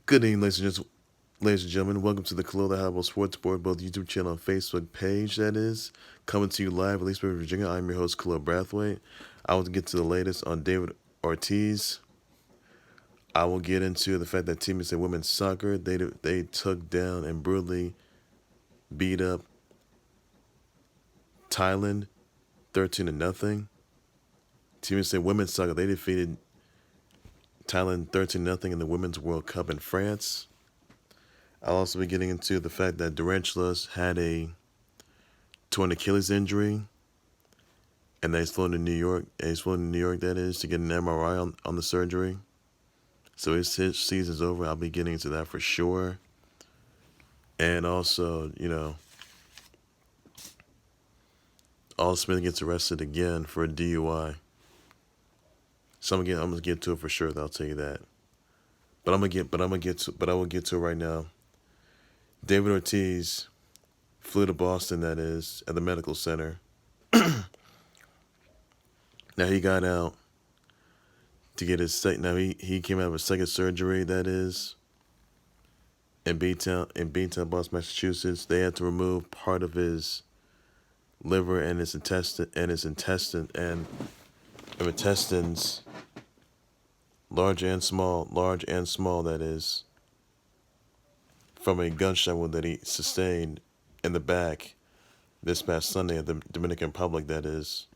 Good evening, ladies and gentlemen. Welcome to the Khalil the Hannibal Sports Board, both YouTube channel and Facebook page, that is. Coming to you live, at Leesburg, Virginia. I'm your host, Khalil Brathwaite. I will get to the latest on David Ortiz. I will get into the fact that Team USA Women's Soccer, they took down and brutally beat up Thailand 13-0. Team USA Women's Soccer, they defeated Thailand 13-0 in the Women's World Cup in France. I'll also be getting into the fact that Durantula had a torn Achilles injury, and that he's flown to New York. That is, to get an MRI on the surgery. So his season's over. I'll be getting into that for sure. And also, All Smith gets arrested again for a DUI. So I'm gonna get to it for sure. I'll tell you that. But I will get to it right now. David Ortiz flew to Boston, that is, at the medical center. Now he got out to get his second. Now he came out of a second surgery, that is, in Beantown, Boston, Massachusetts. They had to remove part of his liver and his intestines, large and small, that is, from a gunshot wound that he sustained in the back this past Sunday at the Dominican Republic, that is.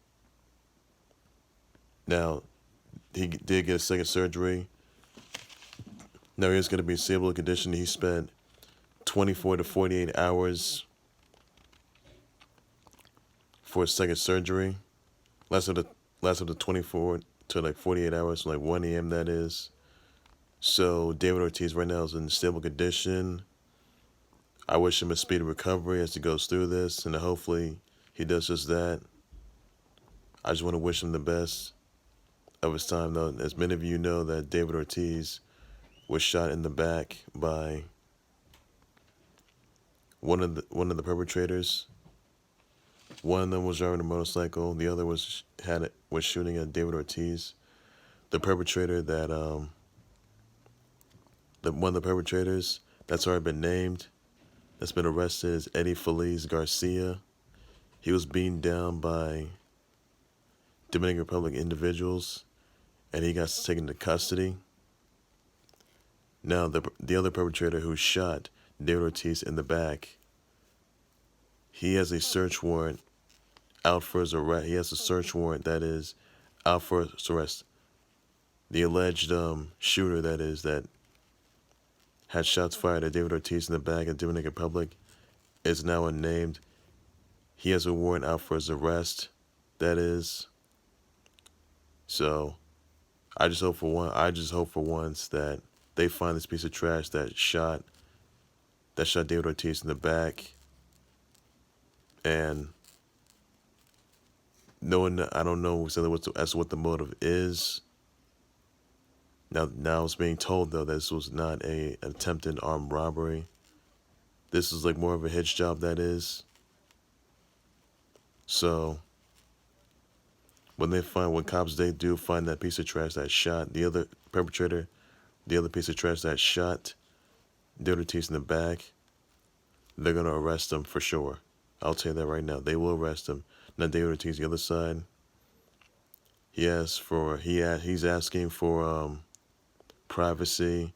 Now, he did get a second surgery. Now he's going to be in stable condition. He spent 24 to 48 hours for his second surgery. Last of the 24 to like 48 hours, like 1 a.m. that is. So David Ortiz right now is in stable condition. I wish him a speedy recovery as he goes through this, and hopefully he does just that. I just want to wish him the best of his time, though. As many of you know, that David Ortiz was shot in the back by one of the perpetrators. One of them was driving a motorcycle. The other was shooting at David Ortiz. The perpetrator one of the perpetrators that's already been named, that's been arrested, is Eddy Feliz Garcia. He was beaten down by Dominican Republic individuals, and he got taken into custody. Now, the other perpetrator who shot David Ortiz in the back, he has a search warrant out for his arrest. He has a search warrant that is out for his arrest. The alleged shooter, that is, that had shots fired at David Ortiz in the back of Dominican Republic, is now unnamed. He has a warrant out for his arrest, that is. So, I just hope for once that they find this piece of trash that shot David Ortiz in the back. And I don't know exactly as to what the motive is. Now it's being told, though, that this was not an attempted armed robbery. This is like more of a hitch job, that is. So when cops do find that piece of trash that shot the other perpetrator, the other piece of trash that shot David Ortiz in the back, they're gonna arrest him for sure. I'll tell you that right now. They will arrest him. Now David Ortiz, the other side, he's asking for privacy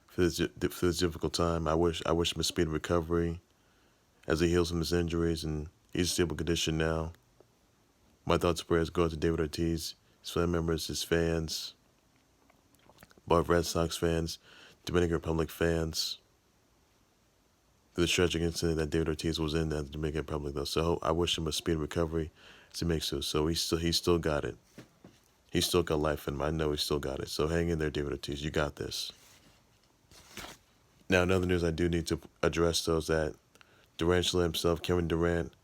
for this difficult time. I wish him a speedy recovery as he heals from his injuries, and he's in stable condition now. My thoughts and prayers go out to David Ortiz, his family members, his fans, both Red Sox fans, Dominican Republic fans. The tragic incident that David Ortiz was in at the Dominican Republic, though. So I wish him a speedy recovery to make sure. So he's still got it. He's still got life in him. I know he's still got it. So hang in there, David Ortiz. You got this. Now, another news I do need to address, though, is that Durantula himself, Kevin Durant,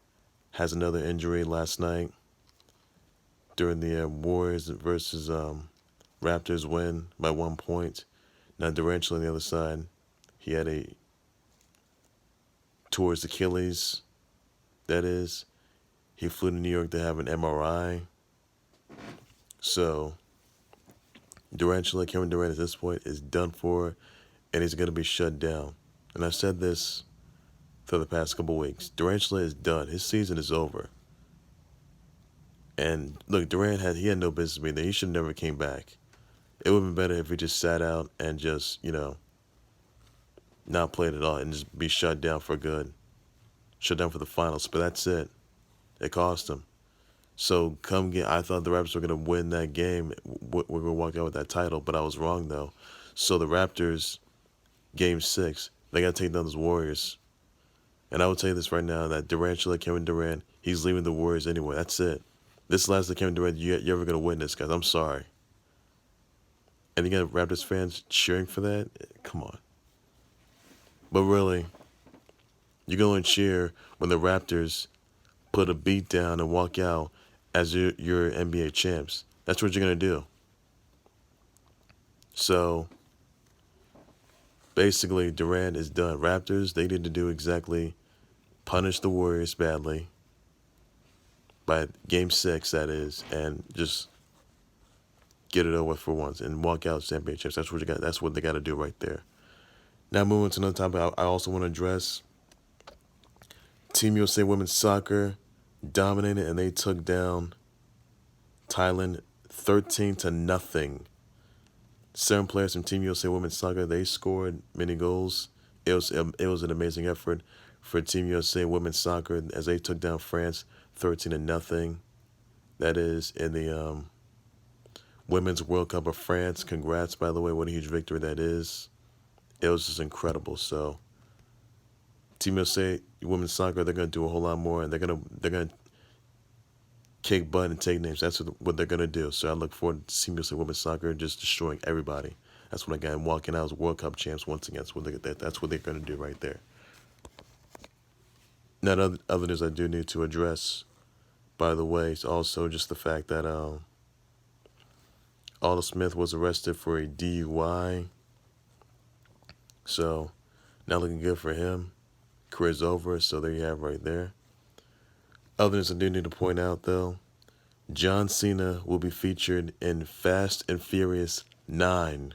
has another injury last night during the Warriors versus Raptors win by 1 point. Now, Durantula on the other side, he had towards Achilles, that is. He flew to New York to have an MRI. So, Kevin Durant at this point is done for and he's going to be shut down. And I've said this for the past couple weeks. Durantula is done. His season is over. And look, Durant had no business being there. He should have never came back. It would have been better if he just sat out and just, not played at all and just be shut down for good. Shut down for the finals. But that's it. It cost him. So I thought the Raptors were going to win that game. We're going to walk out with that title, but I was wrong, though. So the Raptors, Game 6, they got to take down those Warriors. And I will tell you this right now, that Durantula, Kevin Durant, he's leaving the Warriors anyway. That's it. This last the Kevin Durant you're ever going to witness, guys. I'm sorry. And you got Raptors fans cheering for that? Come on. But really, you're going to cheer when the Raptors put a beat down and walk out as your NBA champs. That's what you're going to do. So, basically, Durant is done. Raptors, they need to do exactly, punish the Warriors badly by Game 6, that is, and just get it over for once and walk out championships. That's what they got to do right there. Now, moving to another topic, I also want to address Team USA Women's Soccer dominated, and they took down Thailand 13-0. 7 players from Team USA Women's Soccer, they scored many goals. It was an amazing effort for Team USA Women's Soccer as they took down France 13-0. That is in the Women's World Cup of France. Congrats, by the way. What a huge victory that is. It was just incredible. So Team USA Women's Soccer, they're going to do a whole lot more, and they're going to kick butt and take names. That's what they're going to do. So I look forward to Team USA Women's Soccer just destroying everybody. That's what I got. And walking out as World Cup champs once again. That's what they're going to do right there. Now, other news I do need to address, by the way, is also just the fact that Alden Smith was arrested for a DUI. So, not looking good for him. Career's over, so there you have it right there. Other news I do need to point out, though, John Cena will be featured in Fast and Furious 9.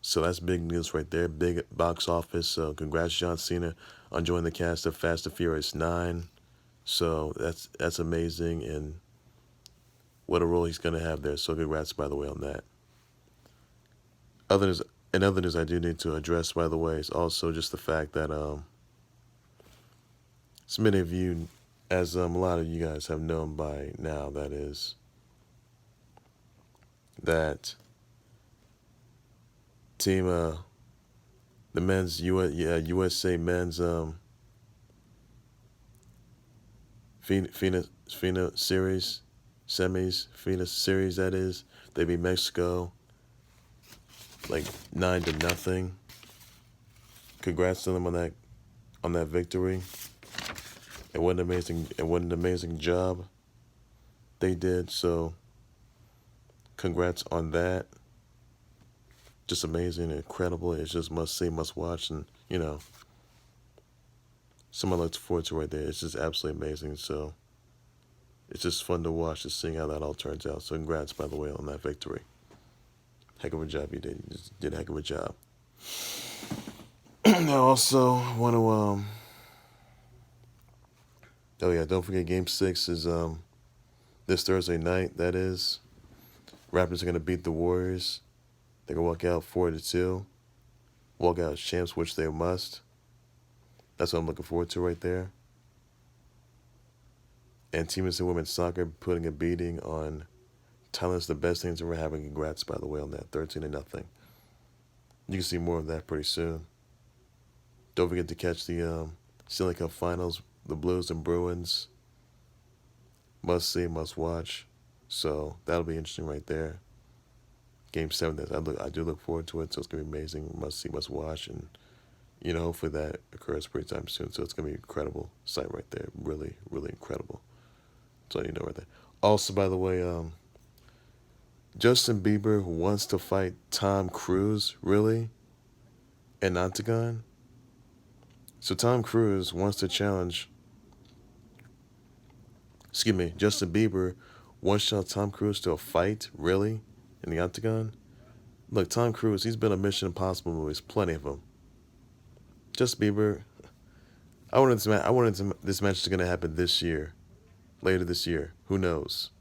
So that's big news right there, big box office. So congrats, John Cena, on joining the cast of Fast and Furious 9. So that's amazing, and what a role he's going to have there. So congrats, by the way, on that. Other news I do need to address, by the way, is also just the fact that as many of you, as a lot of you guys have known by now, that is that team, the men's USA men's FINA series, semis, FINA series, that is, they beat Mexico like 9-0. Congrats to them on that victory. And what an amazing job they did. So congrats on that. Just amazing, incredible. It's just must see, must watch, and something I look forward to right there. It's just absolutely amazing. So it's just fun to watch, just seeing how that all turns out. So congrats, by the way, on that victory. Heck of a job you did. You just did a heck of a job. Now also want to don't forget Game 6 is this Thursday night, that is. Raptors are going to beat the Warriors. They're going to walk out 4-2. Walk out as champs, which they must. That's what I'm looking forward to right there. And Team USA Women's Soccer putting a beating on Thailand's the best things we're having. Congrats, by the way, on that 13-0. You can see more of that pretty soon. Don't forget to catch the Stanley Cup Finals, the Blues and Bruins. Must see, must watch. So that'll be interesting right there. Game 7, I do look forward to it, so it's going to be amazing. Must see, must watch, and hopefully that occurs pretty time soon. So it's going to be an incredible sight right there. Really, really incredible. So you know right there. Also, by the way, Justin Bieber wants to fight Tom Cruise, really? In Octagon? So Tom Cruise wants to challenge... Justin Bieber wants to challenge Tom Cruise to a fight, really? In the Octagon? Look, Tom Cruise, he's been on Mission Impossible movies, plenty of them. Justin Bieber, I wonder if this match is gonna happen this year, later this year. Who knows?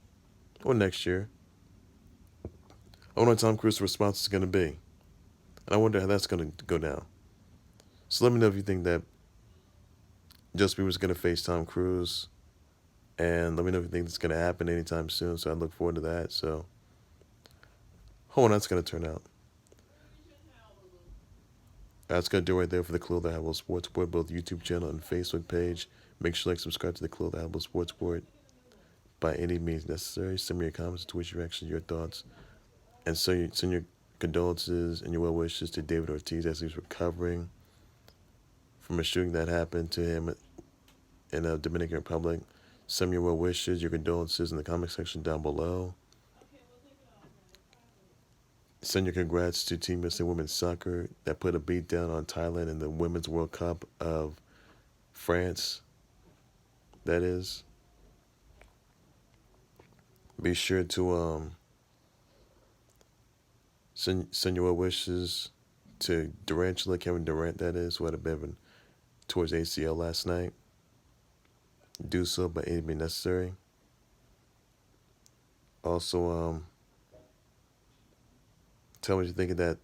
Or next year. I wonder what Tom Cruise's response is gonna be, and I wonder how that's gonna go down. So let me know if you think that Justin Bieber's gonna face Tom Cruise, and let me know if you think it's gonna happen anytime soon. So I look forward to that. So, how that's gonna turn out. That's going to do it right there for the Khalil the Habbo Sports Board, both YouTube channel and Facebook page. Make sure you like, subscribe to the Khalil the Habbo Sports Board by any means necessary. Send me your comments, Twitch reactions, your thoughts, and send your condolences and your well wishes to David Ortiz as he's recovering from a shooting that happened to him in the Dominican Republic. Send me your well wishes, your condolences in the comment section down below. Send your congrats to Team USA Women's Soccer that put a beat down on Thailand in the Women's World Cup of France. That is. Be sure to send your well wishes to Durantula, Kevin Durant, that is, who had a bit of towards ACL last night. Do so by any means necessary. Also, tell me what you're thinking that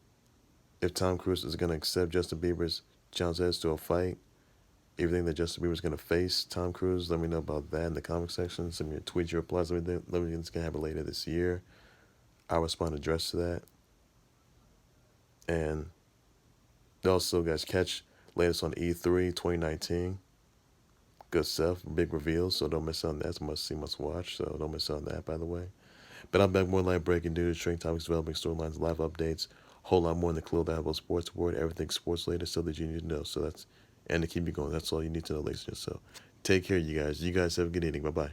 if Tom Cruise is going to accept Justin Bieber's challenge to a fight, if you think that Justin Bieber is going to face Tom Cruise, let me know about that in the comment section. Send me your tweets, your replies. Let me know what's going to happen later this year. I'll respond address to that. And also, guys, catch latest on E3 2019. Good stuff, big reveals, so don't miss out on that. It's must see, must watch, so don't miss out on that, by the way. But I'm back more live breaking news, training topics, developing storylines, live updates, whole lot more in the Khalil the Habbo Sports Board, everything sports related, so that you need to know. So that's, and to keep you going, that's all you need to know, ladies and gentlemen. So take care, you guys. You guys have a good evening. Bye-bye.